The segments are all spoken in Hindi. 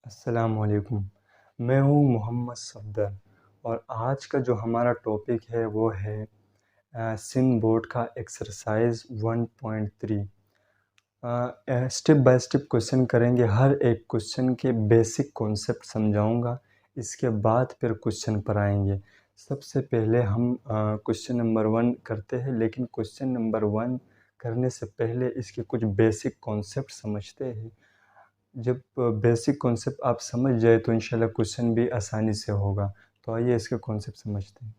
अस्सलामुअलैकुम। मैं हूँ मोहम्मद सफदर और आज का जो हमारा टॉपिक है वो है सिन बोर्ड का exercise 1.3। Step by step question करेंगे। हर एक क्वेश्चन के बेसिक कॉन्सेप्ट समझाऊंगा, इसके बाद फिर क्वेश्चन पर आएंगे। सबसे पहले हम क्वेश्चन नंबर 1 करते हैं, लेकिन क्वेश्चन नंबर 1 करने से पहले इसके कुछ बेसिक कॉन्सेप्ट समझते हैं। जब बेसिक कॉन्सेप्ट आप समझ जाए तो इंशाल्लाह क्वेश्चन भी आसानी से होगा। तो आइए इसके कॉन्सेप्ट समझते हैं।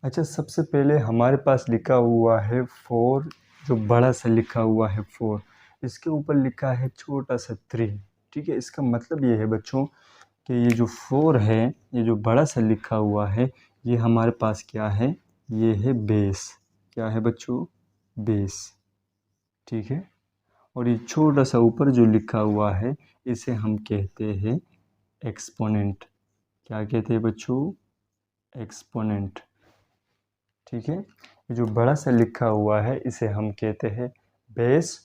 अच्छा, सबसे पहले हमारे पास लिखा हुआ है 4, जो बड़ा सा लिखा हुआ है 4, इसके ऊपर लिखा है छोटा सा 3। ठीक है, इसका मतलब ये है बच्चों कि ये जो 4 है, ये जो बड़ा सा लिखा हुआ है, ये हमारे पास क्या है? ये है बेस। क्या है बच्चों? बेस। ठीक है, और ये छोटा सा ऊपर जो लिखा हुआ है, इसे हम कहते हैं एक्सपोनेंट। क्या कहते हैं बच्चों? एक्सपोनेंट। ठीक है, ये जो बड़ा सा लिखा हुआ है इसे हम कहते हैं बेस,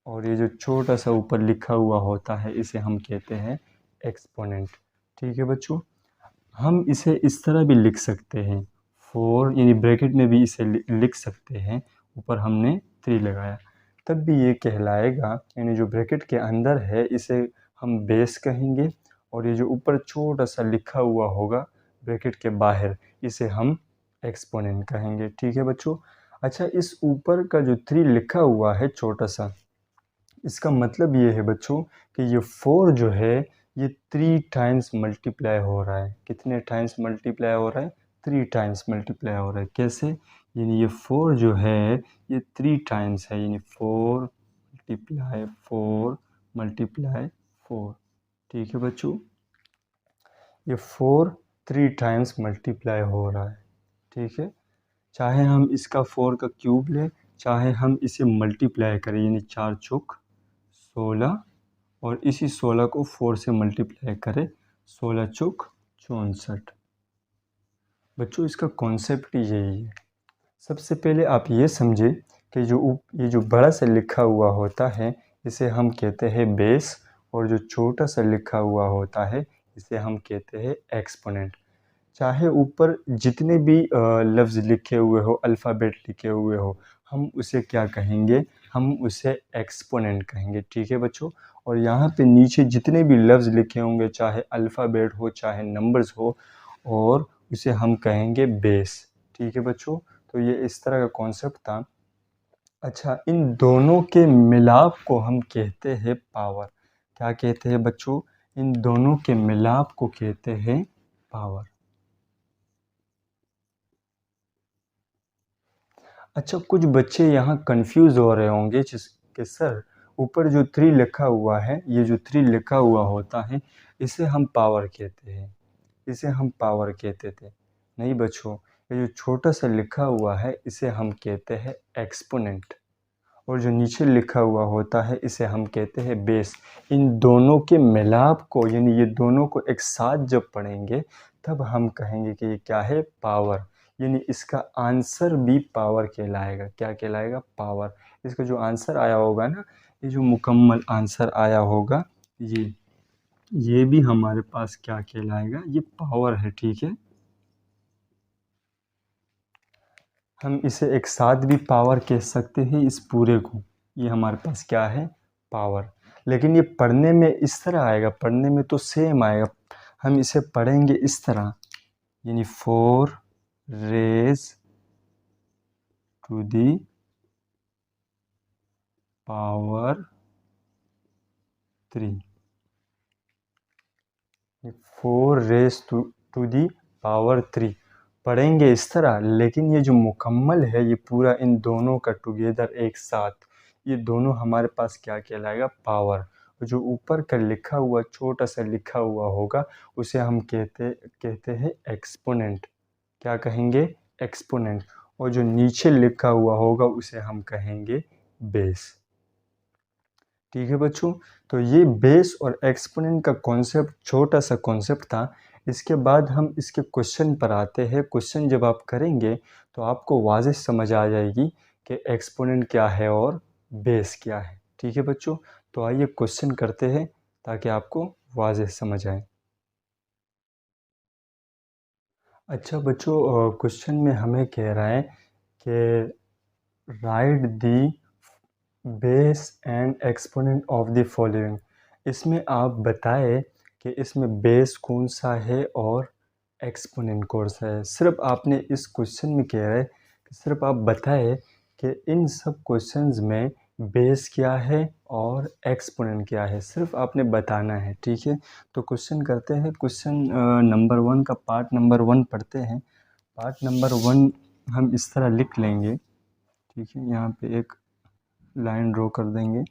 और ये जो छोटा सा ऊपर लिखा हुआ होता है इसे हम कहते हैं एक्सपोनेंट। ठीक है बच्चों, हम इसे इस तरह भी लिख सकते हैं, 4 यानी ब्रैकेट में भी इसे लिख सकते हैं, ऊपर हमने 3 लगाया, तब भी ये कहलाएगा, यानी जो ब्रैकेट के अंदर है इसे हम बेस कहेंगे, और ये जो ऊपर छोटा सा लिखा हुआ होगा ब्रैकेट के बाहर, इसे हम एक्सपोनेंट कहेंगे। ठीक है बच्चों। अच्छा, इस ऊपर का जो 3 लिखा हुआ है छोटा सा, इसका मतलब ये है बच्चों कि ये 4 जो है ये 3 टाइम्स मल्टीप्लाई हो रहा है। कितने टाइम्स मल्टीप्लाई हो रहा है? 3 टाइम्स मल्टीप्लाई हो रहा है। कैसे? यानी ये 4 जो है ये 3 टाइम्स है, यानी 4 मल्टीप्लाई 4 मल्टीप्लाई 4। ठीक है बच्चों, ये 4 3 टाइम्स मल्टीप्लाई हो रहा है। ठीक है, चाहे हम इसका 4 का क्यूब लें, चाहे हम इसे मल्टीप्लाई करें, यानी 4 चौक 16, और इसी 16 को 4 से मल्टीप्लाई करें, 16 चौक 64। बच्चों, इसका कॉन्सेप्ट यही है। सबसे पहले आप ये समझे कि ये जो बड़ा सा लिखा हुआ होता है इसे हम कहते हैं बेस, और जो छोटा सा लिखा हुआ होता है इसे हम कहते हैं एक्सपोनेंट। चाहे ऊपर जितने भी लफ्ज़ लिखे हुए हो, अल्फ़ाबेट लिखे हुए हो, हम उसे क्या कहेंगे? हम उसे एक्सपोनेंट कहेंगे। ठीक है बच्चों, और यहाँ पे नीचे जितने भी लफ्ज़ लिखे होंगे, चाहे अल्फ़ाबेट हो चाहे नंबर्स हो, और उसे हम कहेंगे बेस। ठीक है बच्चों, तो ये इस तरह का कॉन्सेप्ट था। अच्छा, इन दोनों के मिलाप को हम कहते हैं पावर। क्या कहते हैं बच्चों? इन दोनों के मिलाप को कहते हैं पावर। अच्छा, कुछ बच्चे यहाँ कंफ्यूज हो रहे होंगे कि सर ऊपर जो 3 लिखा हुआ है, ये जो 3 लिखा हुआ होता है इसे हम पावर कहते हैं, इसे हम पावर कहते थे। नहीं बच्चों, ये जो छोटा सा लिखा हुआ है इसे हम कहते हैं एक्सपोनेंट, और जो नीचे लिखा हुआ होता है इसे हम कहते हैं बेस। इन दोनों के मिलाप को, यानी ये दोनों को एक साथ जब पढ़ेंगे तब हम कहेंगे कि ये क्या है? पावर। यानी इसका आंसर भी पावर कहलाएगा। क्या कहलाएगा? पावर। इसका जो आंसर आया होगा ना, ये जो मुकम्मल आंसर आया होगा, ये भी हमारे पास क्या कहलाएगा? ये पावर है। ठीक है, हम इसे एक साथ भी पावर कह सकते हैं, इस पूरे को। ये हमारे पास क्या है? पावर। लेकिन ये पढ़ने में इस तरह आएगा, पढ़ने में तो सेम आएगा। हम इसे पढ़ेंगे इस तरह, यानी 4 raise to the power 3। 4 raise to the power 3 पढ़ेंगे इस तरह। लेकिन ये जो मुकम्मल है, ये पूरा इन दोनों का टुगेदर एक साथ, ये दोनों हमारे पास क्या कहलाएगा? पावर। जो ऊपर का लिखा हुआ छोटा सा लिखा हुआ होगा उसे हम कहते हैं एक्सपोनेंट। क्या कहेंगे? एक्सपोनेंट। और जो नीचे लिखा हुआ होगा उसे हम कहेंगे बेस। ठीक है बच्चों, तो ये बेस और एक्सपोनेंट का कॉन्सेप्ट छोटा सा कॉन्सेप्ट था। इसके बाद हम इसके क्वेश्चन पर आते हैं। क्वेश्चन जब आप करेंगे तो आपको वाज़ेह समझ आ जाएगी कि एक्सपोनेंट क्या है और बेस क्या है। ठीक है बच्चों, तो आइए क्वेश्चन करते हैं ताकि आपको वाज़ेह समझ आए। अच्छा बच्चों, क्वेश्चन में हमें कह रहा है कि right the base and exponent of the following. इसमें आप बताएं कि इसमें बेस कौन सा है और एक्सपोनेंट कौन सा है। सिर्फ आपने इस क्वेश्चन में कह रहा है कि सिर्फ आप बताएं कि इन सब क्वेश्चंस में बेस क्या है और एक्सपोनेंट क्या है, सिर्फ आपने बताना है, ठीक है। तो क्वेश्चन करते हैं। क्वेश्चन नंबर 1 का पार्ट नंबर 1 पढ़ते हैं। पार्ट नंबर 1 हम इस तरह लिख लेंगे, ठीक है। यहाँ पे एक लाइन ड्रॉ कर देंगे।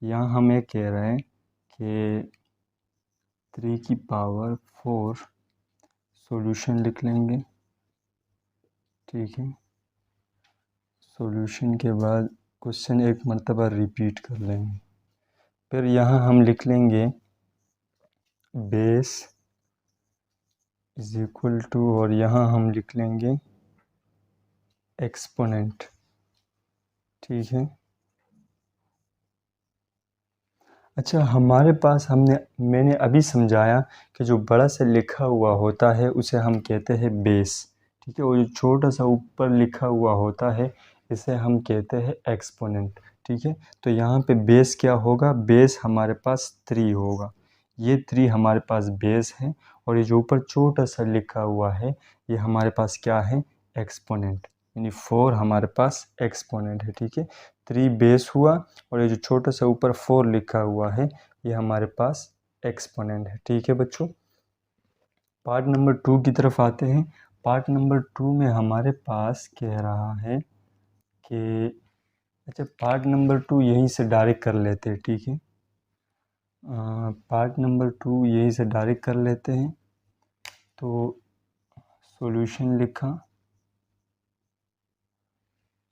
यहाँ हमें कह रहा है कि 3 की पावर 4 सॉल्यूशन लिख लेंगे, ठीक है। सॉल्यूशन के बाद क्वेश्चन एक मर्तबा रिपीट कर लेंगे। फिर यहाँ हम लिख लेंगे बेस इज इक्वल टू, और यहाँ हम लिख लेंगे एक्सपोनेंट, ठीक है। अच्छा, हमारे पास मैंने अभी समझाया कि जो बड़ा सा लिखा हुआ होता है उसे हम कहते हैं बेस, ठीक है। और जो छोटा सा ऊपर लिखा हुआ होता है इसे हम कहते हैं एक्सपोनेंट, ठीक है। तो यहाँ पे बेस क्या होगा, बेस हमारे पास 3 होगा। ये 3 हमारे पास बेस है, और ये जो ऊपर छोटा सा लिखा हुआ है ये हमारे पास क्या है, एक्सपोनेंट, यानी 4 हमारे पास एक्सपोनेंट है, ठीक है। 3 बेस हुआ, और ये जो छोटा सा ऊपर 4 लिखा हुआ है ये हमारे पास एक्सपोनेंट है, ठीक है बच्चों। पार्ट नंबर 2 की तरफ आते हैं। पार्ट नंबर 2 में हमारे पास कह रहा है कि, अच्छा पार्ट नंबर 2 यहीं से डायरेक्ट कर लेते हैं, ठीक है। पार्ट नंबर 2 यहीं से डायरेक्ट कर लेते हैं। तो सॉल्यूशन लिखा।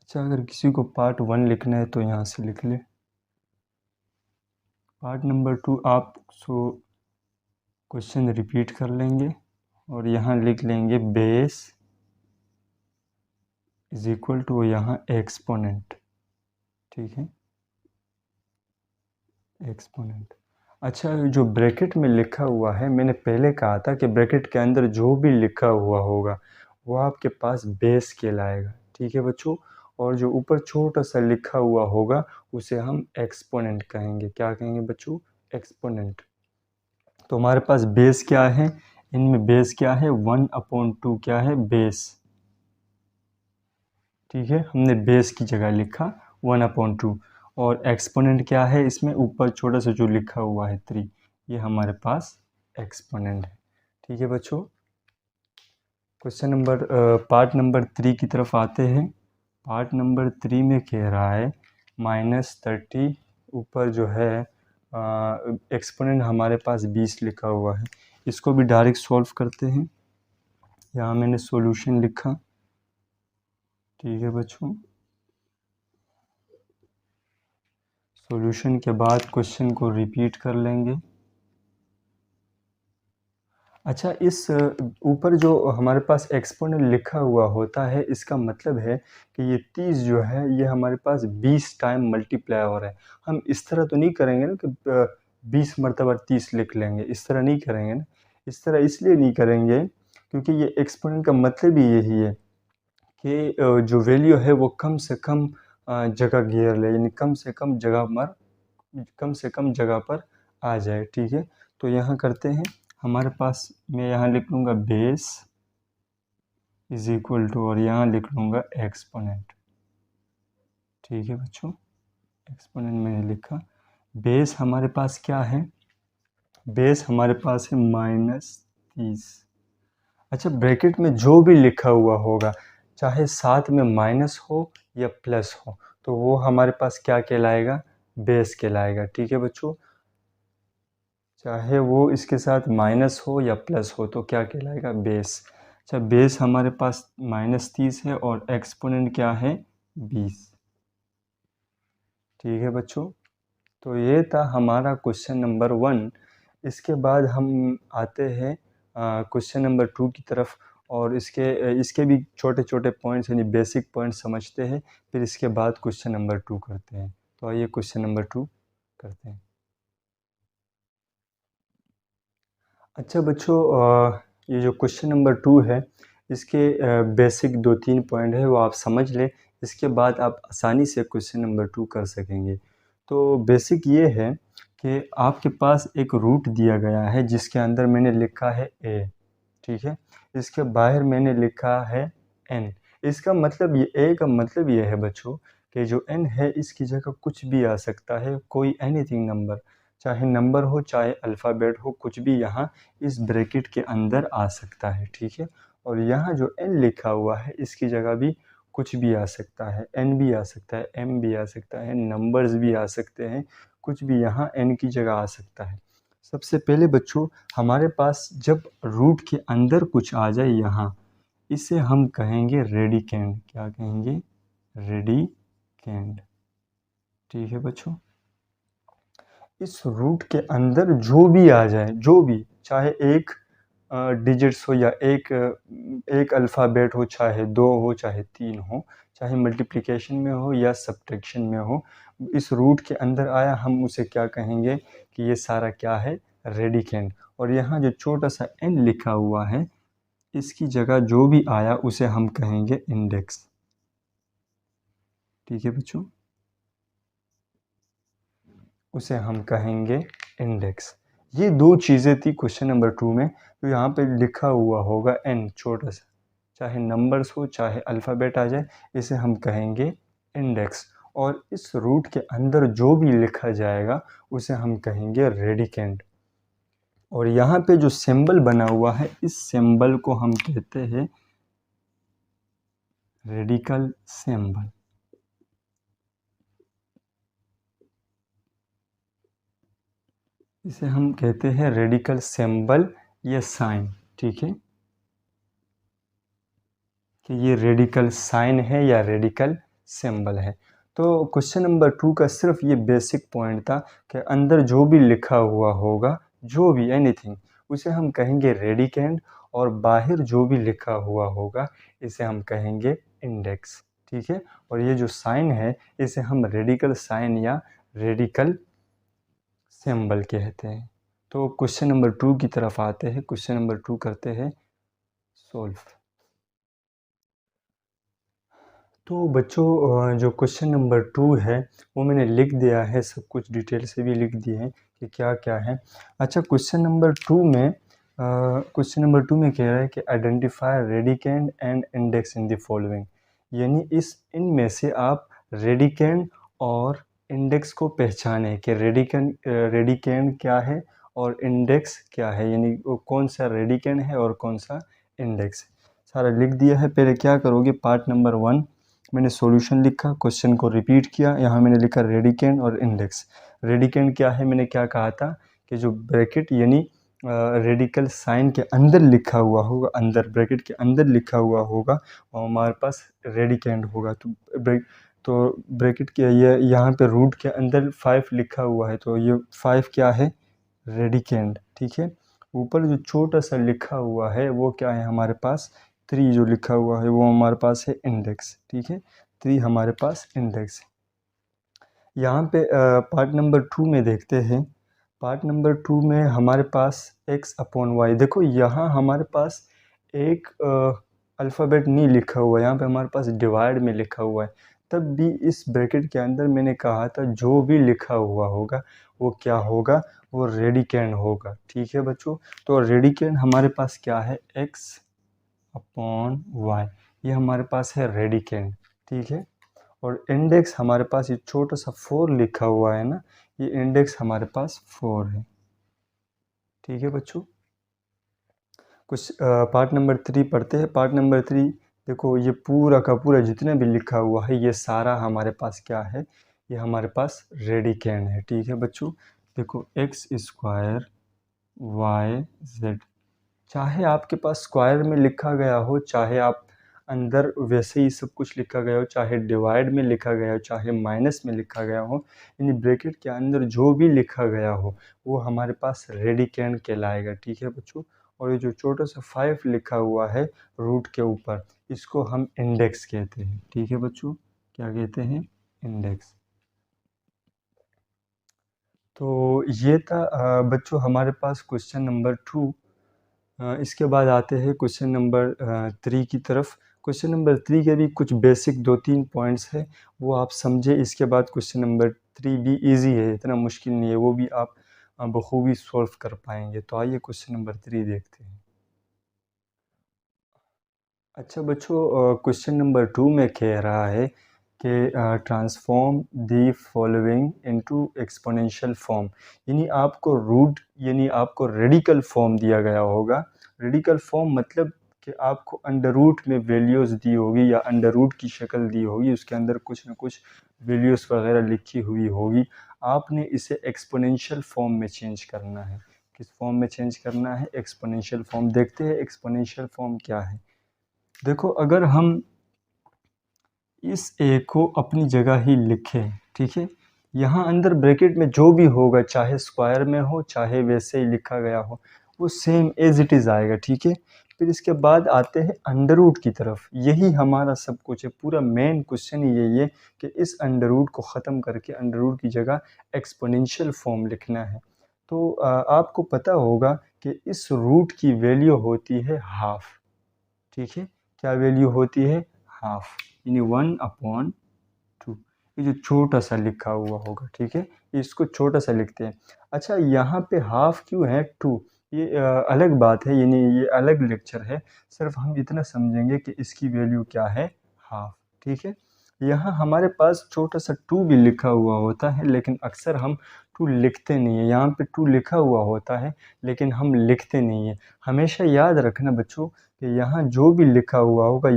अच्छा, अगर किसी को पार्ट 1 लिखना है तो यहाँ से लिख ले। पार्ट नंबर 2 आप क्वेश्चन रिपीट कर लेंगे, और यहाँ लिख लेंगे बेस इज इक्वल टू यहाँ एक्सपोनेंट, ठीक है, एक्सपोनेंट। अच्छा, जो ब्रैकेट में लिखा हुआ है, मैंने पहले कहा था कि ब्रैकेट के अंदर जो भी लिखा हुआ होगा वो आपके पास बेस कहलाएगा, ठीक है बच्चों। और जो ऊपर छोटा सा लिखा हुआ होगा उसे हम एक्सपोनेंट कहेंगे। क्या कहेंगे बच्चों, एक्सपोनेंट। तो हमारे पास बेस क्या है, इनमें बेस क्या है, 1/2 क्या है, बेस, ठीक है। हमने बेस की जगह लिखा 1/2। और एक्सपोनेंट क्या है, इसमें ऊपर छोटा सा जो लिखा हुआ है 3, ये हमारे पास एक्सपोनेंट है, ठीक है बच्चों। क्वेश्चन नंबर पार्ट नंबर 3 की तरफ आते हैं। पार्ट नंबर 3 में कह रहा है -30, ऊपर जो है एक्सपोनेंट हमारे पास 20 लिखा हुआ है। इसको भी डायरेक्ट सॉल्व करते हैं। यहाँ मैंने सॉल्यूशन लिखा, ठीक है बच्चों। सॉल्यूशन के बाद क्वेश्चन को रिपीट कर लेंगे। अच्छा, इस ऊपर जो हमारे पास एक्सपोनेंट लिखा हुआ होता है इसका मतलब है कि ये 30 जो है ये हमारे पास 20 टाइम मल्टीप्लाई हो रहा है। हम इस तरह तो नहीं करेंगे ना कि 20 मरतबा 30 लिख लेंगे, इस तरह नहीं करेंगे ना। इस तरह इसलिए नहीं करेंगे क्योंकि ये एक्सपोनेंट का मतलब ही यही है कि जो वैल्यू है वो कम से कम जगह घेर ले, यानी कम से कम जगह पर आ जाए, ठीक है। तो यहाँ करते हैं। हमारे पास मैं यहाँ लिख लूँगा बेस इज इक्वल टू, और यहाँ लिख लूँगा एक्सपोनेंट, ठीक है बच्चों। एक्सपोनेंट मैंने लिखा। बेस हमारे पास क्या है, बेस हमारे पास है -30। अच्छा, ब्रैकेट में जो भी लिखा हुआ होगा चाहे साथ में माइनस हो या प्लस हो तो वो हमारे पास क्या कहलाएगा, बेस कहलाएगा, ठीक है बच्चों। चाहे वो इसके साथ माइनस हो या प्लस हो तो क्या कहलाएगा, बेस। अच्छा, बेस हमारे पास -30 है और एक्सपोनेंट क्या है, 20, ठीक है बच्चों। तो ये था हमारा क्वेश्चन नंबर 1। इसके बाद हम आते हैं क्वेश्चन नंबर 2 की तरफ, और इसके भी छोटे छोटे पॉइंट्स यानी बेसिक पॉइंट्स समझते हैं। फिर इसके बाद क्वेश्चन नंबर 2 करते हैं। तो आइए क्वेश्चन नंबर 2 करते हैं। अच्छा बच्चों, ये जो क्वेश्चन नंबर 2 है, इसके बेसिक 2-3 पॉइंट है वो आप समझ लें, इसके बाद आप आसानी से क्वेश्चन नंबर 2 कर सकेंगे। तो बेसिक ये है कि आपके पास एक रूट दिया गया है जिसके अंदर मैंने लिखा है a, ठीक है। इसके बाहर मैंने लिखा है n। इसका मतलब ये a का मतलब ये है बच्चों कि जो n है इसकी जगह कुछ भी आ सकता है, कोई एनीथिंग नंबर, चाहे नंबर हो चाहे अल्फ़ाबेट हो, कुछ भी यहाँ इस ब्रैकेट के अंदर आ सकता है, ठीक है। और यहाँ जो n लिखा हुआ है इसकी जगह भी कुछ भी आ सकता है, n भी आ सकता है, m भी आ सकता है, नंबर्स भी आ सकते हैं, कुछ भी यहाँ n की जगह आ सकता है। सबसे पहले बच्चों हमारे पास जब रूट के अंदर कुछ आ जाए यहाँ, इसे हम कहेंगे रेडिकेंड। क्या कहेंगे? रेडिकेंड, ठीक है बच्चों। इस रूट के अंदर जो भी आ जाए, जो भी, चाहे एक डिजिट्स हो या एक अल्फ़ाबेट हो, चाहे 2 हो चाहे 3 हो, चाहे मल्टीप्लिकेशन में हो या सब्ट्रैक्शन में हो, इस रूट के अंदर आया, हम उसे क्या कहेंगे कि ये सारा क्या है? रेडिकेंड। और यहाँ जो छोटा सा n लिखा हुआ है इसकी जगह जो भी आया उसे हम कहेंगे इंडेक्स, ठीक है बच्चों, उसे हम कहेंगे इंडेक्स। ये दो चीज़ें थी क्वेश्चन नंबर 2 में। तो यहाँ पे लिखा हुआ होगा n छोटा सा, चाहे नंबर्स हो चाहे अल्फ़ाबेट आ जाए, इसे हम कहेंगे इंडेक्स। और इस रूट के अंदर जो भी लिखा जाएगा उसे हम कहेंगे रेडिकेंड। और यहाँ पे जो सिंबल बना हुआ है इस सिंबल को हम कहते हैं रेडिकल सिंबल। इसे हम कहते हैं रेडिकल सिंबल या साइन, ठीक है, कि ये रेडिकल साइन है या रेडिकल सिंबल है। तो क्वेश्चन नंबर 2 का सिर्फ ये बेसिक पॉइंट था कि अंदर जो भी लिखा हुआ होगा, जो भी एनीथिंग, उसे हम कहेंगे रेडिकेंड, और बाहर जो भी लिखा हुआ होगा इसे हम कहेंगे इंडेक्स, ठीक है। और ये जो साइन है इसे हम रेडिकल साइन या रेडिकल सिंबल कहते हैं। तो क्वेश्चन नंबर 2 की तरफ आते हैं। क्वेश्चन नंबर 2 करते हैं सोल्व। तो बच्चों, जो क्वेश्चन नंबर 2 है वो मैंने लिख दिया है, सब कुछ डिटेल से भी लिख दिए हैं कि क्या क्या है। अच्छा, क्वेश्चन नंबर टू में कह रहा है कि identify radicand and index in the following, यानी इनमें से आप रेडिकेंड और इंडेक्स को पहचानें कि रेडिकेंड क्या है और इंडेक्स क्या है, यानी वो कौन सा रेडिकेंड है और कौन सा इंडेक्स है। सारा लिख दिया है। पहले क्या करोगे, पार्ट नंबर 1 मैंने सॉल्यूशन लिखा, क्वेश्चन को रिपीट किया, यहाँ मैंने लिखा रेडिकेंड और इंडेक्स। रेडिकेंड क्या है, मैंने क्या कहा था कि जो ब्रैकेट यानी रेडिकल साइन के अंदर लिखा हुआ होगा, अंदर ब्रैकेट के अंदर लिखा हुआ होगा, और हमारे पास रेडिकेंड होगा। तो ब्रैकेट के ये यहाँ पे रूट के अंदर 5 लिखा हुआ है, तो ये 5 क्या है? रेडिकेंड, ठीक है। ऊपर जो छोटा सा लिखा हुआ है वो क्या है हमारे पास? 3 जो लिखा हुआ है वो हमारे पास है इंडेक्स, ठीक है। 3 हमारे पास इंडेक्स है। यहाँ पे पार्ट नंबर 2 में देखते हैं। पार्ट नंबर 2 में हमारे पास x/y, देखो यहाँ हमारे पास एक अल्फ़ाबेट नहीं लिखा हुआ है, यहाँ पे हमारे पास डिवाइड में लिखा हुआ है। तब भी इस ब्रैकेट के अंदर मैंने कहा था जो भी लिखा हुआ होगा वो क्या होगा? वो रेडिकेंड होगा, ठीक है बच्चों। तो रेडिकेंड हमारे पास क्या है? x/y, ये हमारे पास है रेडिकेंड, ठीक है। और इंडेक्स हमारे पास ये छोटा सा 4 लिखा हुआ है ना, ये इंडेक्स हमारे पास 4 है, ठीक है बच्चों। कुछ पार्ट नंबर 3 पढ़ते हैं। पार्ट नंबर 3 देखो, ये पूरा का पूरा जितना भी लिखा हुआ है ये सारा हमारे पास क्या है? ये हमारे पास रेडिकेंड है, ठीक है बच्चों। देखो x² y z, चाहे आपके पास स्क्वायर में लिखा गया हो, चाहे आप अंदर वैसे ही सब कुछ लिखा गया हो, चाहे डिवाइड में लिखा गया हो, चाहे माइनस में लिखा गया हो, यानी ब्रैकेट के अंदर जो भी लिखा गया हो वो हमारे पास रेडिकेंड कहलाएगा, ठीक है बच्चों। और ये जो छोटा सा 5 लिखा हुआ है रूट के ऊपर, इसको हम इंडेक्स कहते हैं, ठीक है बच्चों। क्या कहते हैं? इंडेक्स। तो ये था बच्चों हमारे पास क्वेश्चन नंबर 2। इसके बाद आते हैं क्वेश्चन नंबर 3 की तरफ। क्वेश्चन नंबर 3 के भी कुछ बेसिक 2-3 पॉइंट्स है, वो आप समझे। इसके बाद क्वेश्चन नंबर 3 भी इजी है, इतना मुश्किल नहीं है, वो भी आप बखूबी सॉल्व कर पाएंगे। तो आइए क्वेश्चन नंबर 3 देखते हैं। अच्छा बच्चों, क्वेश्चन नंबर 2 में कह रहा है कि transform the following into exponential form, यानी आपको रेडिकल फॉर्म दिया गया होगा। रेडिकल फॉर्म मतलब कि आपको अंडर रूट में वैल्यूज़ दी होगी या अंडर रूट की शक्ल दी होगी, उसके अंदर कुछ ना कुछ वैल्यूज़ वगैरह लिखी हुई होगी। आपने इसे एक्सपोनेंशियल फॉर्म में चेंज करना है। किस फॉर्म में चेंज करना है? Exponential form. देखते हैं एक्सपोनेंशियल फॉर्म क्या है। देखो, अगर हम इस ए को अपनी जगह ही लिखें, ठीक है, यहाँ अंदर ब्रैकेट में जो भी होगा, चाहे स्क्वायर में हो चाहे वैसे ही लिखा गया हो, वो सेम एज इट इज़ आएगा, ठीक है। फिर इसके बाद आते हैं अंडर रूट की तरफ। यही हमारा सब कुछ है, पूरा मेन क्वेश्चन ही यही है कि इस अंडर रूट को ख़त्म करके अंडर रूट की जगह एक्सपोनेंशियल फॉर्म लिखना है। तो आपको पता होगा कि इस रूट की वैल्यू होती है हाफ, ठीक है। क्या वैल्यू होती है? हाफ, यानी 1/2। ये जो छोटा सा लिखा हुआ होगा, ठीक है, इसको छोटा सा लिखते हैं। अच्छा, यहाँ पे हाफ क्यों है? 2, ये अलग बात है, यानी ये अलग लेक्चर है। सिर्फ हम इतना समझेंगे कि इसकी वैल्यू क्या है? हाफ, ठीक है। यहाँ हमारे पास छोटा सा 2 भी लिखा हुआ होता है, लेकिन अक्सर हम 2 लिखते नहीं है। यहाँ पे 2 लिखा हुआ होता है, लेकिन हम लिखते नहीं है। हमेशा याद रखना बच्चों कि यहाँ जो भी लिखा हुआ होगा,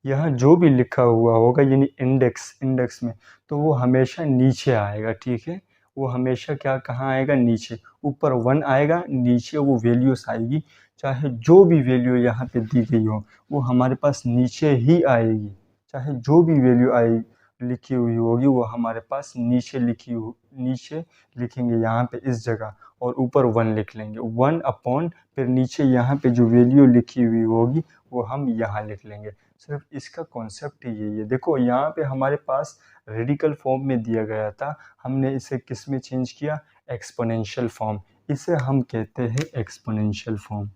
यहाँ जो भी लिखा हुआ होगा, यानी इंडेक्स में, तो वो हमेशा नीचे आएगा, ठीक है। वो हमेशा क्या, कहाँ आएगा? नीचे। ऊपर 1 आएगा, नीचे वो वैल्यूज़ आएगी। चाहे जो भी वैल्यू यहाँ पे दी गई हो, वो हमारे पास नीचे ही आएगी। चाहे जो भी वैल्यू आई लिखी हुई होगी, वो हमारे पास नीचे लिखेंगे यहाँ पे इस जगह, और ऊपर 1 लिख लेंगे। 1/, फिर नीचे यहाँ पे जो वैल्यू लिखी हुई होगी वो हम यहाँ लिख लेंगे। सिर्फ इसका कॉन्सेप्ट ही यही है। देखो, यहाँ पे हमारे पास रेडिकल फॉर्म में दिया गया था, हमने इसे किस में चेंज किया? Exponential form. इसे हम कहते हैं एक्सपोनेंशियल फॉर्म,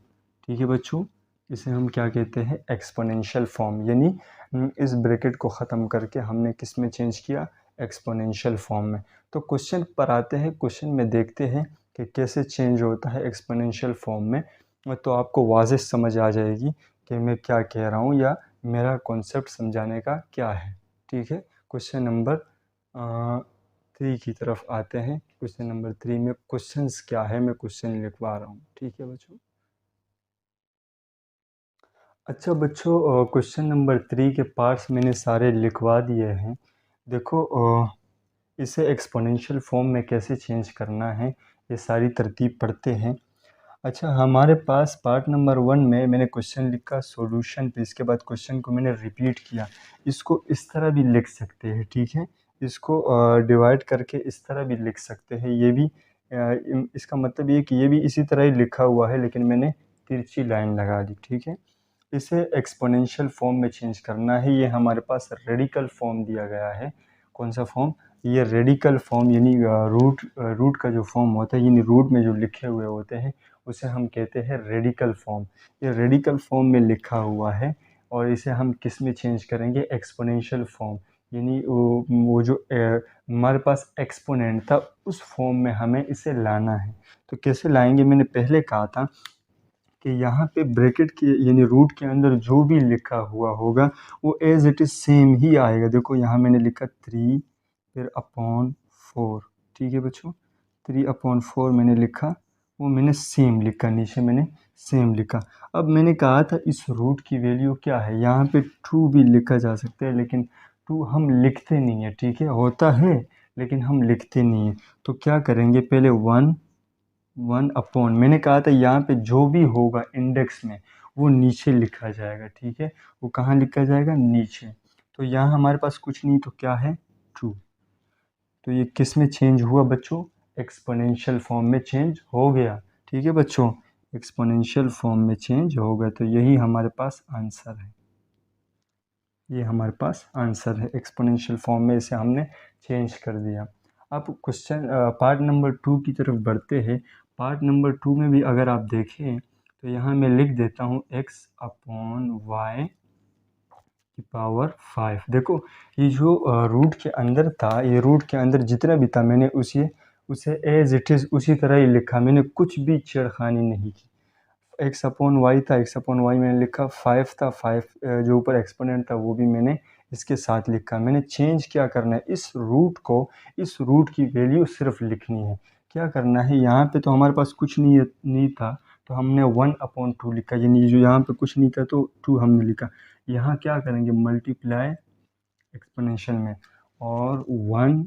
ठीक है बच्चों। इसे हम क्या कहते हैं? एक्सपोनेंशियल फॉर्म, यानी इस ब्रैकेट को ख़त्म करके हमने किस में चेंज किया? एक्सपोनेंशियल फॉर्म में। तो क्वेश्चन पर आते हैं, क्वेश्चन में देखते हैं कि कैसे चेंज होता है एक्सपोनेंशियल फॉर्म में। तो आपको वाज़ेह समझ आ जाएगी कि मैं क्या कह रहा हूँ या मेरा कॉन्सेप्ट समझाने का क्या है, ठीक है। क्वेश्चन नंबर 3 की तरफ आते हैं। क्वेश्चन नंबर 3 में क्वेश्चंस क्या है, मैं क्वेश्चन लिखवा रहा हूँ, ठीक है बच्चों। अच्छा बच्चों, क्वेश्चन नंबर 3 के पार्ट्स मैंने सारे लिखवा दिए हैं। देखो, इसे एक्सपोनेंशियल फॉर्म में कैसे चेंज करना है, ये सारी तरतीब पढ़ते हैं। अच्छा, हमारे पास पार्ट नंबर 1 में मैंने क्वेश्चन लिखा सॉल्यूशन पे, इसके बाद क्वेश्चन को मैंने रिपीट किया। इसको इस तरह भी लिख सकते हैं, ठीक है। इसको डिवाइड करके इस तरह भी लिख सकते हैं। ये भी इसका मतलब ये कि ये भी इसी तरह ही लिखा हुआ है, लेकिन मैंने तिरछी लाइन लगा दी, ठीक है। इसे एक्सपोनेंशियल फॉर्म में चेंज करना है। ये हमारे पास रेडिकल फॉर्म दिया गया है। कौन सा फॉर्म? ये रेडिकल फॉर्म, यानी रूट का जो फॉर्म होता है, यानी रूट में जो लिखे हुए होते हैं, उसे हम कहते हैं रेडिकल फॉर्म। ये रेडिकल फॉर्म में लिखा हुआ है, और इसे हम किस में चेंज करेंगे? एक्सपोनेंशियल फॉर्म, यानी वो जो हमारे पास एक्सपोनेंट था, उस फॉर्म में हमें इसे लाना है। तो कैसे लाएंगे? मैंने पहले कहा था कि यहाँ पे ब्रैकेट के, यानी रूट के अंदर जो भी लिखा हुआ होगा, वो एज इट इज़ सेम ही आएगा। देखो, यहाँ मैंने लिखा 3 फिर अपॉन 4, ठीक है बच्चों। 3/4 मैंने लिखा, वो मैंने सेम लिखा, नीचे मैंने सेम लिखा। अब मैंने कहा था इस रूट की वैल्यू क्या है? यहाँ पे 2 भी लिखा जा सकता है, लेकिन 2 हम लिखते नहीं है, ठीक है। होता है, लेकिन हम लिखते नहीं है। तो क्या करेंगे? पहले 1/, मैंने कहा था यहाँ पे जो भी होगा इंडेक्स में, वो नीचे लिखा जाएगा, ठीक है। वो कहाँ लिखा जाएगा? नीचे। तो यहाँ हमारे पास कुछ नहीं, तो क्या है? 2। तो ये किस में चेंज हुआ बच्चों? एक्सपोनेंशियल फॉर्म में चेंज हो गया, ठीक है बच्चों। एक्सपोनेंशियल फॉर्म में चेंज हो गया, तो यही हमारे पास आंसर है। ये हमारे पास आंसर है, एक्सपोनेंशियल फॉर्म में इसे हमने चेंज कर दिया। अब क्वेश्चन पार्ट नंबर 2 की तरफ बढ़ते हैं। पार्ट नंबर 2 में भी अगर आप देखें तो यहाँ मैं लिख देता हूँ x/y की पावर 5। देखो ये जो रूट के अंदर था, ये रूट के अंदर जितना भी था मैंने उसे एज इट इज़ उसी तरह ही लिखा, मैंने कुछ भी छेड़खानी नहीं की। x/y था, x/y मैंने लिखा, 5 था, 5 जो ऊपर एक्सपोनेंट था वो भी मैंने इसके साथ लिखा। मैंने चेंज क्या करना है, इस रूट की वैल्यू सिर्फ लिखनी है। क्या करना है, यहाँ पे तो हमारे पास कुछ नहीं था तो हमने 1/2 लिखा, यानी जो यहाँ पे कुछ नहीं था तो 2 हमने लिखा। यहाँ क्या करेंगे, मल्टीप्लाई एक्सपोनेंशियल में, और 1/,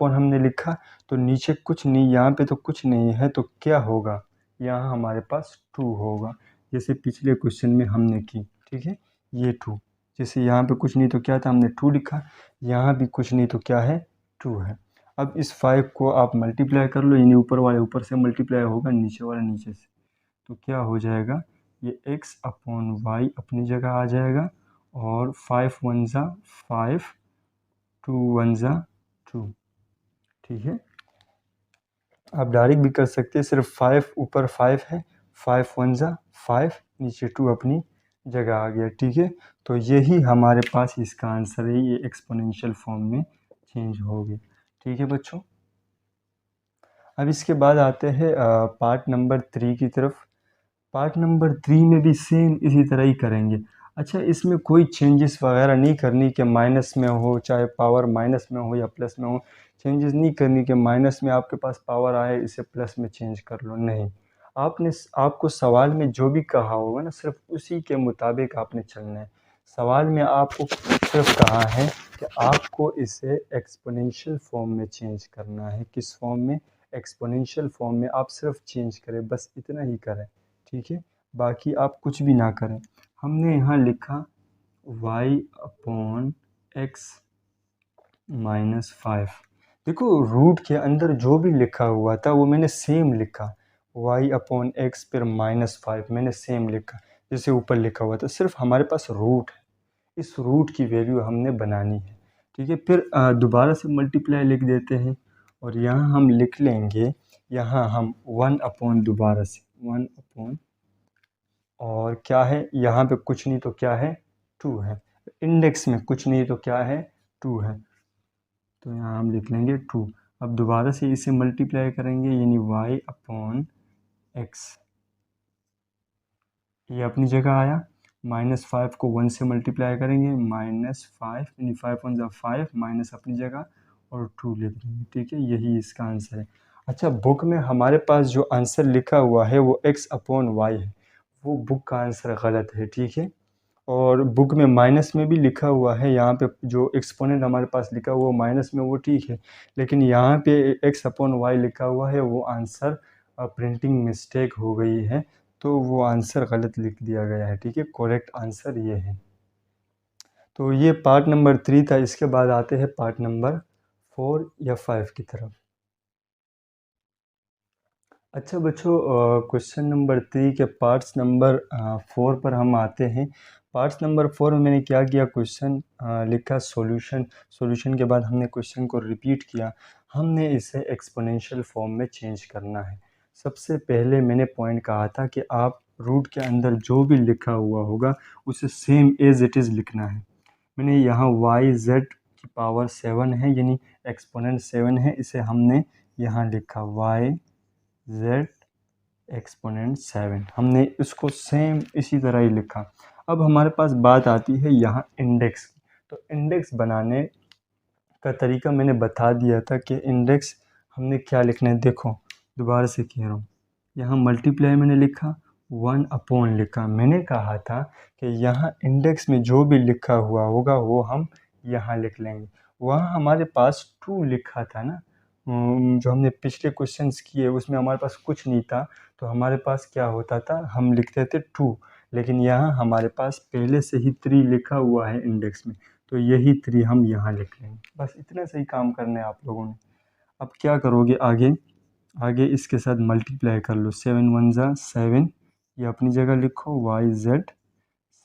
हमने लिखा तो नीचे कुछ नहीं, यहाँ पे तो कुछ नहीं है तो क्या होगा, यहाँ हमारे पास 2 होगा, जैसे पिछले क्वेश्चन में हमने की। ठीक है, ये 2, जैसे यहाँ पे कुछ नहीं तो क्या था, हमने 2 लिखा, यहाँ भी कुछ नहीं तो क्या है, 2 है। अब इस 5 को आप मल्टीप्लाई कर लो, यानी ऊपर वाले ऊपर से मल्टीप्लाई होगा, नीचे वाला नीचे से, तो क्या हो जाएगा, ये x/y अपनी जगह आ जाएगा, और 5 1 ज़ा 5, 2 1 ज़ा 2। ठीक है, आप डायरेक्ट भी कर सकते हैं, सिर्फ 5 ऊपर 5 है, 5 1 ज़ा 5, नीचे 2 अपनी जगह आ गया। ठीक है, तो यही हमारे पास इसका आंसर है, ये एक्सपोनेंशियल फॉर्म में चेंज हो गया। ठीक है बच्चों, अब इसके बाद आते हैं पार्ट नंबर 3 की तरफ। पार्ट नंबर 3 में भी सेम इसी तरह ही करेंगे। अच्छा, इसमें कोई चेंजेस वगैरह नहीं करनी कि माइनस में हो, चाहे पावर माइनस में हो या प्लस में हो, चेंजेस नहीं करनी कि माइनस में आपके पास पावर आए इसे प्लस में चेंज कर लो, नहीं। आपको सवाल में जो भी कहा होगा ना, सिर्फ उसी के मुताबिक आपने चलना है। सवाल में आपको सिर्फ कहा है कि आपको इसे एक्सपोनेंशियल फॉर्म में चेंज करना है। किस फॉर्म में, एक्सपोनेंशियल फॉर्म में आप सिर्फ चेंज करें, बस इतना ही करें। ठीक है, बाकी आप कुछ भी ना करें। हमने यहाँ लिखा y/x-5। देखो रूट के अंदर जो भी लिखा हुआ था वो मैंने सेम लिखा, y/x फिर -5 मैंने सेम लिखा जैसे ऊपर लिखा हुआ था, सिर्फ हमारे पास रूट है, इस रूट की वैल्यू हमने बनानी है। ठीक है, फिर दोबारा से मल्टीप्लाई लिख देते हैं, और यहाँ हम लिख लेंगे, यहाँ हम 1/ दोबारा से 1/, और क्या है, यहाँ पे कुछ नहीं तो क्या है, 2 है। इंडेक्स में कुछ नहीं तो क्या है, 2 है, तो यहाँ हम लिख लेंगे 2। अब दोबारा से इसे मल्टीप्लाई करेंगे, यानी y/x, ये अपनी जगह आया। -5 को 1 से मल्टीप्लाई करेंगे, -5 यानी 5 1 5, माइनस अपनी जगह और 2 लिख देंगे। ठीक है, यही इसका आंसर है। अच्छा, बुक में हमारे पास जो आंसर लिखा हुआ है वो x/y है, वो बुक का आंसर गलत है। ठीक है, और बुक में माइनस में भी लिखा हुआ है, यहाँ पे जो एक्सपोनेंट हमारे पास लिखा हुआ माइनस में वो ठीक है, लेकिन यहाँ पे x/y लिखा हुआ है, वो आंसर प्रिंटिंग मिस्टेक हो गई है, तो वो आंसर गलत लिख दिया गया है। ठीक है, करेक्ट आंसर ये है। तो ये पार्ट नंबर 3 था। इसके बाद आते हैं पार्ट नंबर 4 या 5 की तरफ। अच्छा बच्चों, क्वेश्चन नंबर 3 के पार्ट्स नंबर 4 पर हम आते हैं। पार्ट्स नंबर 4 में मैंने क्या किया, क्वेश्चन लिखा, सॉल्यूशन के बाद हमने क्वेश्चन को रिपीट किया, हमने इसे एक्सपोनेंशियल फॉर्म में चेंज करना है। सबसे पहले मैंने पॉइंट कहा था कि आप रूट के अंदर जो भी लिखा हुआ होगा उसे सेम एज इट इज़ लिखना है। मैंने यहाँ y/z की पावर 7 है, यानी एक्सपोनेंट 7 है, इसे हमने यहाँ लिखा y/z एक्सपोनेंट 7, हमने इसको सेम इसी तरह ही लिखा। अब हमारे पास बात आती है यहाँ इंडेक्स की। तो इंडेक्स बनाने का तरीका मैंने बता दिया था कि इंडेक्स हमने क्या लिखना है। देखो दोबारा से कह रहा हूँ, यहाँ मल्टीप्लाई मैंने लिखा, 1/ लिखा। मैंने कहा था कि यहाँ इंडेक्स में जो भी लिखा हुआ होगा वो हम यहाँ लिख लेंगे। वहाँ हमारे पास 2 लिखा था ना, जो हमने पिछले क्वेश्चंस किए उसमें हमारे पास कुछ नहीं था, तो हमारे पास क्या होता था, हम लिखते थे 2, लेकिन यहाँ हमारे पास पहले से ही 3 लिखा हुआ है इंडेक्स में, तो यही 3 हम यहाँ लिख लेंगे। बस इतना सही काम करना है आप लोगों ने। अब क्या करोगे, आगे इसके साथ मल्टीप्लाई कर लो, 7 1 ज़ा 7, ये अपनी जगह लिखो, y/z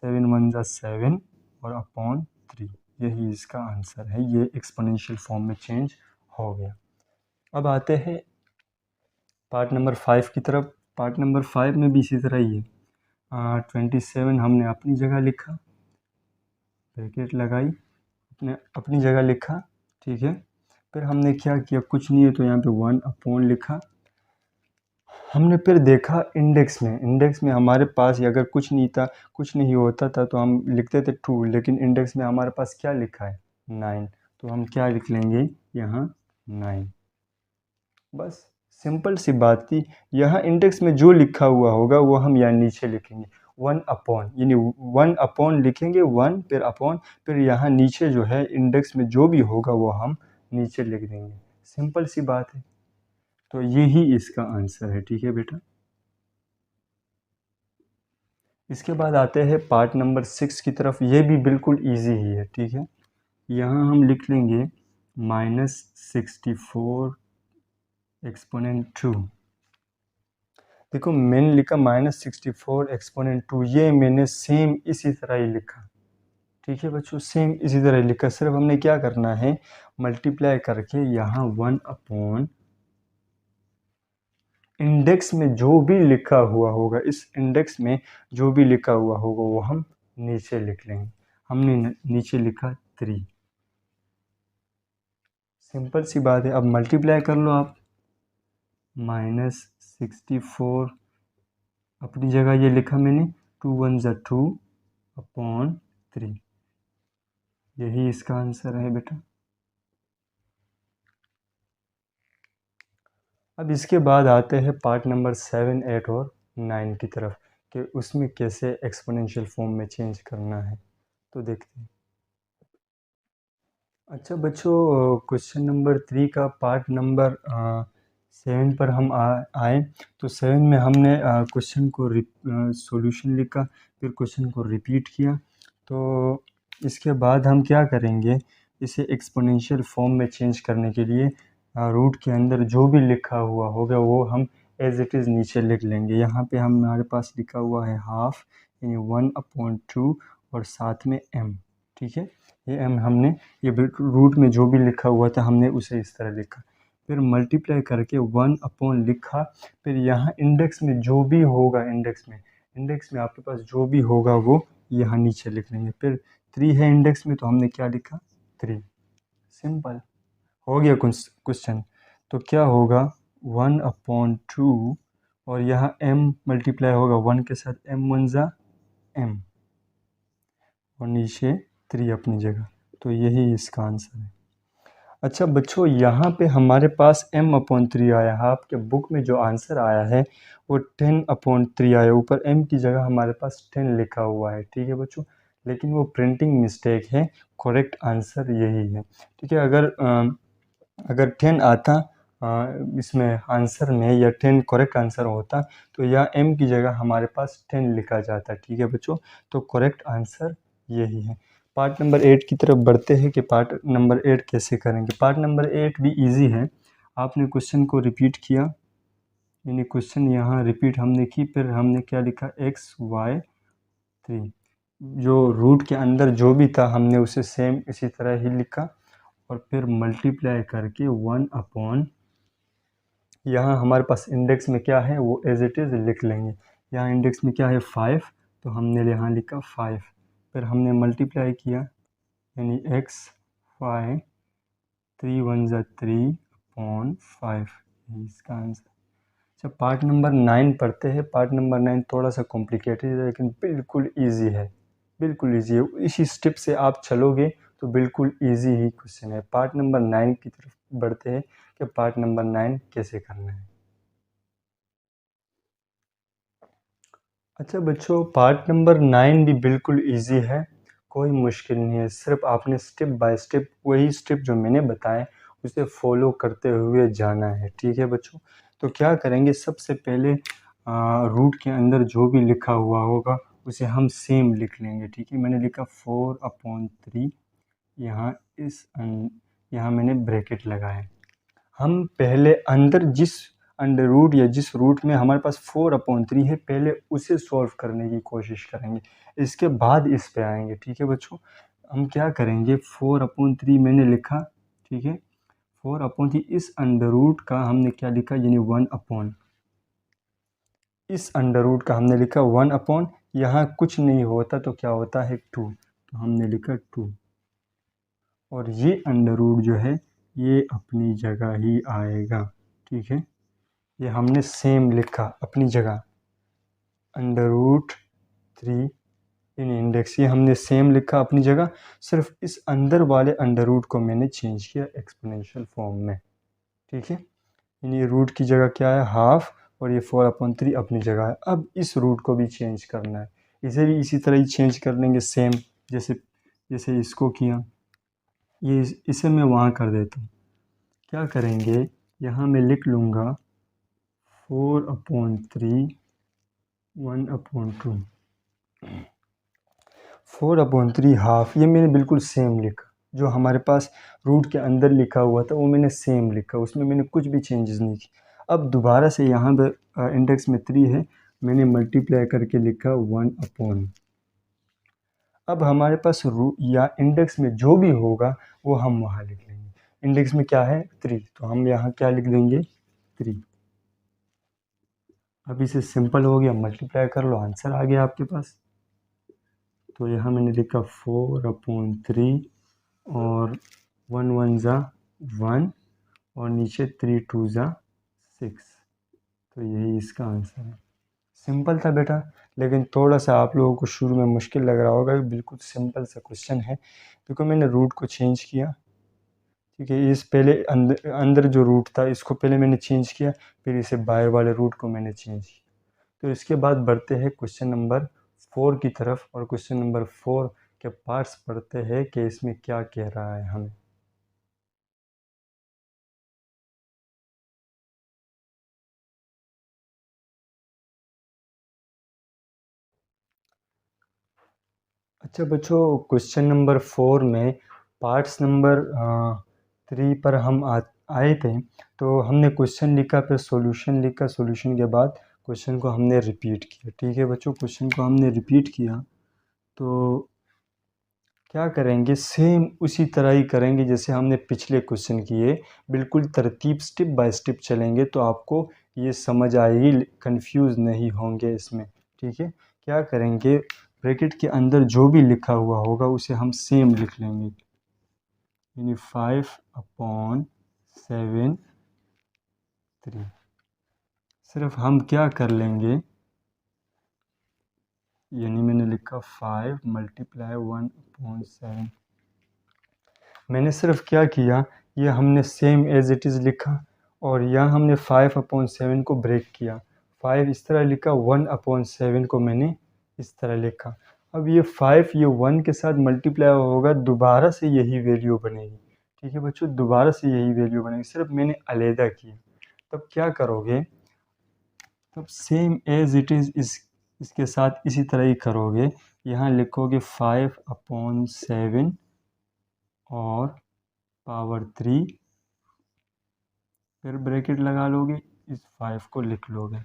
7 1 ज़ा 7 और अपॉन 3, यही इसका आंसर है। ये एक्सपोनेंशियल फॉर्म में चेंज हो गया। अब आते हैं पार्ट नंबर 5 की तरफ। पार्ट नंबर 5 में भी इसी तरह ही है। 27 हमने अपनी जगह लिखा, ब्रैकेट लगाई, अपनी जगह लिखा, ठीक है। फिर हमने क्या किया, कुछ नहीं है तो यहाँ पे 1 अपॉन लिखा। हमने फिर देखा इंडेक्स में हमारे पास अगर कुछ नहीं था, कुछ नहीं होता था तो हम लिखते थे 2, लेकिन इंडेक्स में हमारे पास क्या लिखा है 9, तो हम क्या लिख लेंगे यहाँ 9। बस सिंपल सी बात थी। यहाँ इंडेक्स में जो लिखा हुआ होगा वो हम यहाँ नीचे लिखेंगे 1 अपॉन, यानी 1 अपॉन लिखेंगे, 1 फिर अपॉन, फिर यहाँ नीचे जो है इंडेक्स में जो भी होगा वो हम नीचे लिख देंगे। सिंपल सी बात है। तो यही इसका आंसर है, ठीक है बेटा। इसके बाद आते हैं पार्ट नंबर 6 की तरफ। ये भी बिल्कुल इजी ही है, ठीक है। यहाँ हम लिख लेंगे -64 एक्सपोनेंट 2। देखो मैंने लिखा -64 एक्सपोनेंट 2, ये मैंने सेम इसी तरह ही लिखा, ठीक है बच्चों, सेम इसी तरह ही लिखा। सिर्फ हमने क्या करना है, मल्टीप्लाई करके यहाँ 1 अपॉन इंडेक्स में जो भी लिखा हुआ होगा, इस इंडेक्स में जो भी लिखा हुआ होगा वो हम नीचे लिख लेंगे। हमने नीचे लिखा 3। सिंपल सी बात है। अब मल्टीप्लाई कर लो आप, -64 अपनी जगह ये लिखा मैंने, 2 1 ज़ा 2 अपॉन 3। यही इसका आंसर है बेटा। अब इसके बाद आते हैं पार्ट नंबर 7 8 और 9 की तरफ, कि उसमें कैसे एक्सपोनेंशियल फॉर्म में चेंज करना है, तो देखते हैं। अच्छा बच्चों, क्वेश्चन नंबर 3 का पार्ट नंबर 7 पर हम आए। तो 7 में हमने क्वेश्चन को सॉल्यूशन लिखा, फिर क्वेश्चन को रिपीट किया। तो इसके बाद हम क्या करेंगे, इसे एक्सपोनेंशियल फॉर्म में चेंज करने के लिए रूट के अंदर जो भी लिखा हुआ होगा वो हम एज इट इज़ नीचे लिख लेंगे। यहाँ पे हमारे पास लिखा हुआ है हाफ, यानी 1/2 और साथ में m, ठीक है। ये m हमने, ये रूट में जो भी लिखा हुआ था हमने उसे इस तरह लिखा, फिर मल्टीप्लाई करके 1 अपॉन लिखा। फिर यहाँ इंडेक्स में जो भी होगा, इंडेक्स में आपके पास जो भी होगा वो यहाँ नीचे लिख लेंगे। फिर 3 है इंडेक्स में तो हमने क्या लिखा 3। सिंपल हो गया क्वेश्चन। तो क्या होगा 1/2 और यहाँ m मल्टीप्लाई होगा 1 के साथ, m 1 ज़ा m और नीचे 3 अपनी जगह। तो यही इसका आंसर है। अच्छा बच्चों, यहाँ पे हमारे पास m/3 आया है। आपके बुक में जो आंसर आया है वो 10/3 आया, ऊपर m की जगह हमारे पास 10 लिखा हुआ है, ठीक है बच्चों। लेकिन वो प्रिंटिंग मिस्टेक है, करेक्ट आंसर यही है, ठीक है। अगर 10 आता इसमें आंसर में, या 10 करेक्ट आंसर होता तो यहाँ m की जगह हमारे पास 10 लिखा जाता, ठीक है बच्चों। तो करेक्ट आंसर यही है। पार्ट नंबर 8 की तरफ बढ़ते हैं कि पार्ट नंबर 8 कैसे करेंगे। पार्ट नंबर 8 भी इजी है। आपने क्वेश्चन को रिपीट किया, यानी क्वेश्चन यहाँ रिपीट हमने की, फिर हमने क्या लिखा x y 3, जो रूट के अंदर जो भी था हमने उसे सेम इसी तरह ही लिखा, और फिर मल्टीप्लाई करके 1 अपॉन, यहाँ हमारे पास इंडेक्स में क्या है वो एज इट इज़ लिख लेंगे। यहाँ इंडेक्स में क्या है 5, तो हमने यहाँ लिखा 5, फिर हमने मल्टीप्लाई किया, यानी x y 3 1 ज़ा 3 अपॉन 5, यही इसका आंसर। अच्छा पार्ट नंबर 9 पढ़ते हैं। पार्ट नंबर 9 थोड़ा सा कॉम्प्लिकेटेड है लेकिन बिल्कुल ईजी है, बिल्कुल ईजी है। इसी स्टेप से आप चलोगे तो बिल्कुल ईजी ही क्वेश्चन है। पार्ट नंबर 9 की तरफ बढ़ते हैं कि पार्ट नंबर 9 कैसे करना है। अच्छा बच्चों, पार्ट नंबर 9 भी बिल्कुल इजी है, कोई मुश्किल नहीं है। सिर्फ आपने स्टेप बाय स्टेप वही स्टेप जो मैंने बताए उसे फॉलो करते हुए जाना है, ठीक है बच्चों। तो क्या करेंगे, सबसे पहले रूट के अंदर जो भी लिखा हुआ होगा उसे हम सेम लिख लेंगे, ठीक है। मैंने लिखा 4/3, यहाँ मैंने ब्रैकेट लगाए। हम पहले अंदर अंडर रूट या जिस रूट में हमारे पास 4/3 है, पहले उसे सॉल्व करने की कोशिश करेंगे, इसके बाद इस पे आएंगे, ठीक है बच्चों। हम क्या करेंगे, 4/3 मैंने लिखा, ठीक है। 4/3 इस अंडर रूट का हमने क्या लिखा, यानी 1/, इस अंडर रूट का हमने लिखा 1/, यहाँ कुछ नहीं होता तो क्या होता है 2, तो हमने लिखा 2, और ये अंडर रूट जो है ये अपनी जगह ही आएगा। ठीक है, ये हमने सेम लिखा अपनी जगह, अंडर रूट 3 इन इंडेक्स, ये हमने सेम लिखा अपनी जगह, सिर्फ इस अंदर वाले अंडर रूट को मैंने चेंज किया एक्सपोनेंशियल फॉर्म में। ठीक है, यानी रूट की जगह क्या है, हाफ, और ये 4/3 अपनी जगह है। अब इस रूट को भी चेंज करना है, इसे भी इसी तरह ही चेंज कर लेंगे सेम, जैसे जैसे इसको किया, ये इसे मैं वहाँ कर देता हूँ। क्या करेंगे, यहाँ मैं लिख लूँगा 4/3 1/2, 4/3 हाफ, ये मैंने बिल्कुल सेम लिखा, जो हमारे पास रूट के अंदर लिखा हुआ था वो मैंने सेम लिखा, उसमें मैंने कुछ भी चेंजेस नहीं की। अब दोबारा से यहाँ पर इंडेक्स में 3 है, मैंने मल्टीप्लाई करके लिखा 1/, अब हमारे पास रू या इंडेक्स में जो भी होगा वो हम वहाँ लिख लेंगे। इंडेक्स में क्या है 3, तो हम यहाँ क्या लिख देंगे 3। अब इसे सिंपल हो गया, मल्टीप्लाई कर लो, आंसर आ गया आपके पास। तो यहाँ मैंने लिखा 4/3 और 1 1 ज़ा 1 और नीचे 3 2 ज़ा 6, तो यही इसका आंसर है। सिंपल था बेटा, लेकिन थोड़ा सा आप लोगों को शुरू में मुश्किल लग रहा होगा, बिल्कुल सिंपल सा क्वेश्चन है, क्योंकि मैंने रूट को चेंज किया। ठीक है, इस पहले अंदर अंदर जो रूट था इसको पहले मैंने चेंज किया, फिर इसे बाहर वाले रूट को मैंने चेंज किया। तो इसके बाद बढ़ते हैं क्वेश्चन नंबर 4 की तरफ, और क्वेश्चन नंबर 4 के पार्ट्स पढ़ते हैं कि इसमें क्या कह रहा है हमें। अच्छा बच्चों, क्वेश्चन नंबर 4 में पार्ट्स नंबर 3 पर हम आए थे, तो हमने क्वेश्चन लिखा, फिर सॉल्यूशन लिखा, सॉल्यूशन के बाद क्वेश्चन को हमने रिपीट किया। ठीक है बच्चों, क्वेश्चन को हमने रिपीट किया, तो क्या करेंगे, सेम उसी तरह ही करेंगे जैसे हमने पिछले क्वेश्चन किए, बिल्कुल तरतीब स्टेप बाय स्टेप चलेंगे, तो आपको ये समझ आएगी, कंफ्यूज नहीं होंगे इसमें। ठीक है, क्या करेंगे, ब्रैकेट के अंदर जो भी लिखा हुआ होगा उसे हम सेम लिख लेंगे, यानी 5/7 3। सिर्फ हम क्या कर लेंगे, यानी मैंने लिखा 5 × 1/7, मैंने सिर्फ क्या किया, ये हमने सेम एज इट इज़ लिखा, और यहाँ हमने 5/7 को ब्रेक किया, 5 इस तरह लिखा, 1/7 को मैंने इस तरह लिखा। अब ये 5 ये 1 के साथ मल्टीप्लाई होगा, दोबारा से यही वैल्यू बनेगी। ठीक है बच्चों, दोबारा से यही वैल्यू बनेगी, सिर्फ मैंने अलहदा किया। तब क्या करोगे, तब सेम एज इट इज़ इसके साथ इसी तरह ही करोगे, यहाँ लिखोगे 5/7 और पावर 3, फिर ब्रैकेट लगा लोगे, इस 5 को लिख लोगे।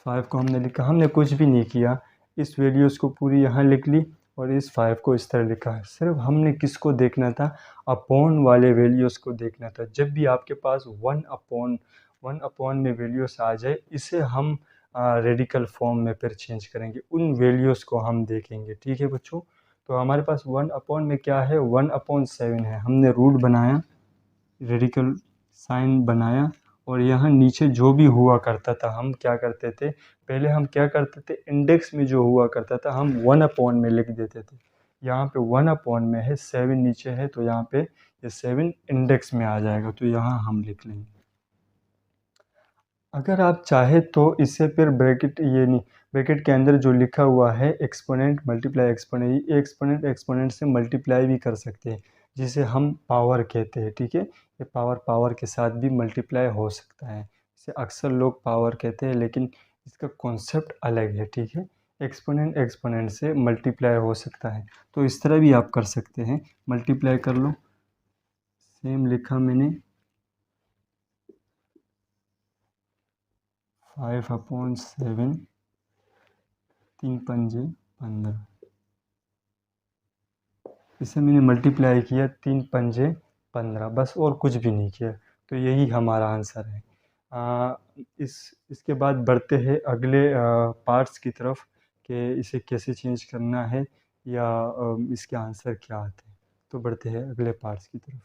5 को हमने लिखा, हमने कुछ भी नहीं किया, इस वैल्यूज़ को पूरी यहाँ लिख ली, और इस 5 को इस तरह लिखा है। सिर्फ हमने किसको देखना था, अपॉन वाले वैल्यूज़ को देखना था। जब भी आपके पास 1/1 में वैल्यूज़ आ जाए, इसे हम रेडिकल फॉर्म में फिर चेंज करेंगे, उन वैल्यूज़ को हम देखेंगे। ठीक है बच्चों, तो हमारे पास 1/, में क्या है, 1/7 है, हमने रूट बनाया, रेडिकल साइन बनाया, और यहाँ नीचे जो भी हुआ करता था हम क्या करते थे, पहले हम क्या करते थे, इंडेक्स में जो हुआ करता था हम 1/, में लिख देते थे। यहाँ पे 1/, में है, 7 नीचे है, तो यहाँ पे ये 7 इंडेक्स में आ जाएगा, तो यहाँ हम लिख लेंगे। अगर आप चाहे तो इसे फिर ब्रैकेट, ये नहीं, ब्रैकेट के अंदर जो लिखा हुआ है एक्सपोनेंट मल्टीप्लाई एक्सपोनेंट, ये एक्सपोनेंट एक्सपोनेंट से मल्टीप्लाई भी कर सकते हैं, जिसे हम पावर कहते हैं। ठीक है, ये पावर पावर के साथ भी मल्टीप्लाई हो सकता है, इसे अक्सर लोग पावर कहते हैं, लेकिन इसका कॉन्सेप्ट अलग है। ठीक है, एक्सपोनेंट एक्सपोनेंट से मल्टीप्लाई हो सकता है, तो इस तरह भी आप कर सकते हैं, मल्टीप्लाई कर लो, सेम लिखा मैंने 5/7, 3 पंजे 15, इसे मैंने मल्टीप्लाई किया, 3 पंजे 15, बस और कुछ भी नहीं किया। तो यही हमारा आंसर है। इसके बाद बढ़ते हैं अगले पार्ट्स की तरफ कि इसे कैसे चेंज करना है या इसके आंसर क्या आते हैं। तो बढ़ते हैं अगले पार्ट्स की तरफ।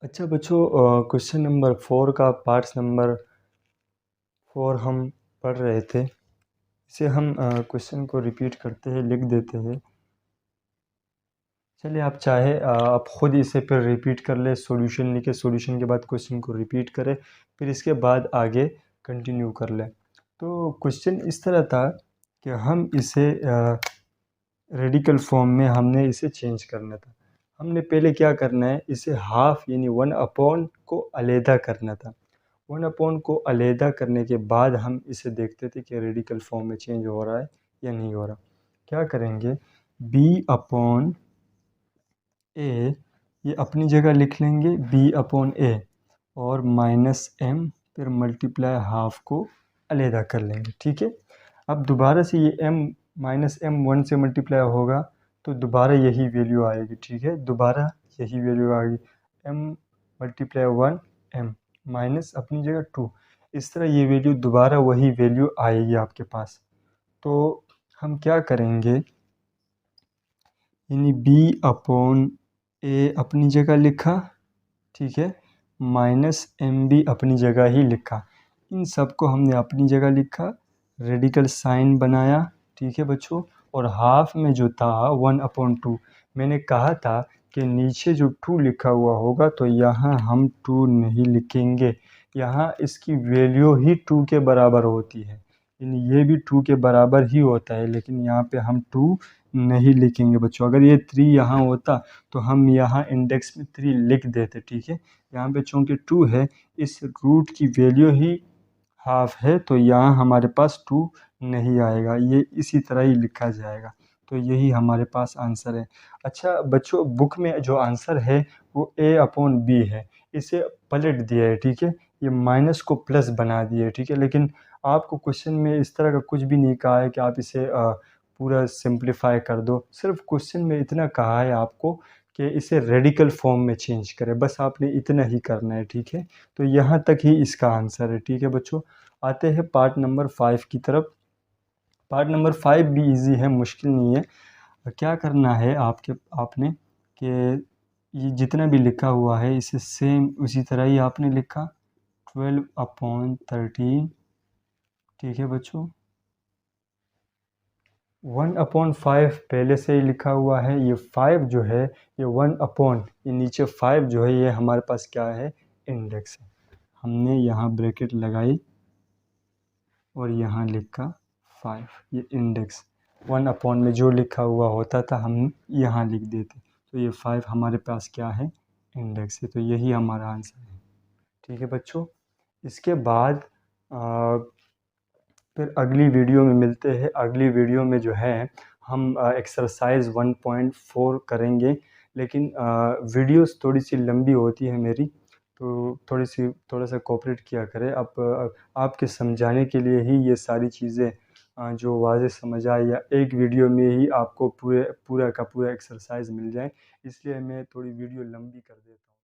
अच्छा बच्चों, क्वेश्चन नंबर 4 का पार्ट्स नंबर 4 हम पढ़ रहे थे। इसे हम क्वेश्चन को रिपीट करते हैं, लिख देते हैं। चलिए, आप चाहे आप ख़ुद इसे फिर रिपीट कर ले, सॉल्यूशन लिखे, सॉल्यूशन के बाद क्वेश्चन को रिपीट करें, फिर इसके बाद आगे कंटिन्यू कर लें। तो क्वेश्चन इस तरह था कि हम इसे रेडिकल फॉर्म में हमने इसे चेंज करना था। हमने पहले क्या करना है, इसे हाफ यानी 1/, को अलहदा करना था। 1/, को अलहदा करने के बाद हम इसे देखते थे कि रेडिकल फॉर्म में चेंज हो रहा है या नहीं हो रहा। क्या करेंगे, b/a ये अपनी जगह लिख लेंगे, b/a और -m, फिर मल्टीप्लाई हाफ को अलहदा कर लेंगे। ठीक है। अब दोबारा से ये m -m 1 से मल्टीप्लाई होगा तो दोबारा यही वैल्यू आएगी। ठीक है, दोबारा यही वैल्यू आएगी, m × 1 m माइनस अपनी जगह 2। इस तरह ये वैल्यू दोबारा वही वैल्यू आएगी आपके पास। तो हम क्या करेंगे, यानी b/a अपनी जगह लिखा, ठीक है, -mb अपनी जगह ही लिखा। इन सब को हमने अपनी जगह लिखा, रेडिकल साइन बनाया। ठीक है बच्चों, और हाफ में जो था 1/2, मैंने कहा था कि नीचे जो 2 लिखा हुआ होगा तो यहाँ हम 2 नहीं लिखेंगे, यहाँ इसकी वैल्यू ही 2 के बराबर होती है, यानी ये भी 2 के बराबर ही होता है, लेकिन यहाँ पे हम 2 नहीं लिखेंगे बच्चों। अगर ये 3 यहाँ होता तो हम यहाँ इंडेक्स में 3 लिख देते। ठीक है, यहाँ पे चूँकि 2 है, इस रूट की वैल्यू ही हाफ है, तो यहाँ हमारे पास 2 नहीं आएगा, ये इसी तरह ही लिखा जाएगा। तो यही हमारे पास आंसर है। अच्छा बच्चों, बुक में जो आंसर है वो a/b है, इसे पलट दिया है। ठीक है, ये माइनस को प्लस बना दिया है। ठीक है, लेकिन आपको क्वेश्चन में इस तरह का कुछ भी नहीं कहा है कि आप इसे पूरा सिंप्लीफाई कर दो। सिर्फ क्वेश्चन में इतना कहा है आपको कि इसे रेडिकल फॉर्म में चेंज करें, बस आपने इतना ही करना है। ठीक है, तो यहाँ तक ही इसका आंसर है। ठीक है बच्चों, आते हैं पार्ट नंबर 5 की तरफ। पार्ट नंबर 5 भी इजी है, मुश्किल नहीं है। क्या करना है आपने कि ये जितना भी लिखा हुआ है इसे सेम उसी तरह ही आपने लिखा, 12/13। ठीक है बच्चों, 1/5 पहले से ही लिखा हुआ है, ये 5 जो है ये 1/, ये नीचे 5 जो है ये हमारे पास क्या है, इंडेक्स है। हमने यहाँ ब्रैकेट लगाई और यहाँ लिखा 5, ये इंडेक्स। 1/, में जो लिखा हुआ होता था हम यहाँ लिख देते, तो ये 5 हमारे पास क्या है, इंडेक्स है। तो यही हमारा आंसर है। ठीक है बच्चों, इसके बाद फिर अगली वीडियो में मिलते हैं। अगली वीडियो में जो है हम एक्सरसाइज 1.4 करेंगे, लेकिन वीडियोस थोड़ी सी लंबी होती है मेरी, तो थोड़ा सा कोऑपरेट किया करें। आपके समझाने के लिए ही ये सारी चीज़ें जो वाज़ेह समझ आए या एक वीडियो में ही आपको पूरा का पूरा एक्सरसाइज मिल जाए, इसलिए मैं थोड़ी वीडियो लंबी कर देता हूँ।